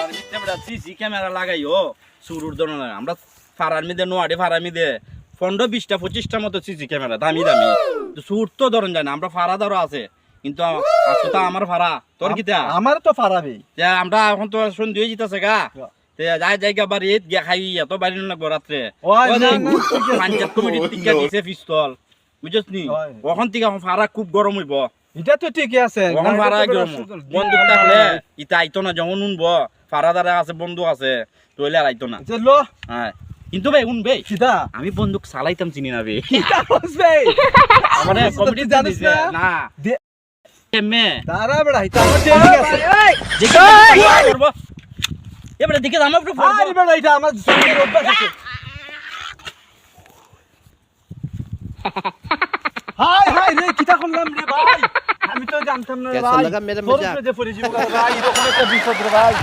ফারার মিতে বড় CC camera লাগাইও সুরুর দন না আমরা ফারার মিতে নোয়াডে ফারার মিতে 15 20টা 25টা মতো সিসি ক্যামেরা দামি দামি তো সুর তো ধরন যায় না আমরা ফারা ধরো আছে কিন্তু আজকে তো আমার ফারা তোর কিটা আমার তো ফারাবে যে আমরা এখন তো সন্ধ্যা হয়ে যেতেছে গা তে যাই জায়গা বাড়ি গিয়া খাই এত বাড়ি না রাত্রে ওই না পঞ্চায়েত কমিটির টিকা দিছে পিস্তল বুঝছ নি ওখান থেকে এখন ফারা খুব গরম হইব এটা তো ঠিকই আছে ওখান ফারা গরম বন্দুক থাকলে ইটা আইতো না যখন উনব ফারা দ্বারা আছে বন্দুক আছে তইলে আর আইতো না চলো হ্যাঁ কিন্তু ভাই উনবে কিটা আমি বন্দুক চালাইতাম চিনি না বে কিটা বসবে আমারে কমিটি জানিস না না এমে দাঁড়া বড় এটা আমার ঠিক আছে দেখে করব এবারে দেখে আমার উপরে পড়ব আরে বড় এটা আমার শরীরের অভ্যাস আছে হাই হাই রে কিটা করলাম রে ভাই আমি তো জানতাম না कैसा ভাই लगा मेरा তোর मजाक? উপরে যে পড়ে যাবো ভাই এরকম একটা বিপদ রে ভাই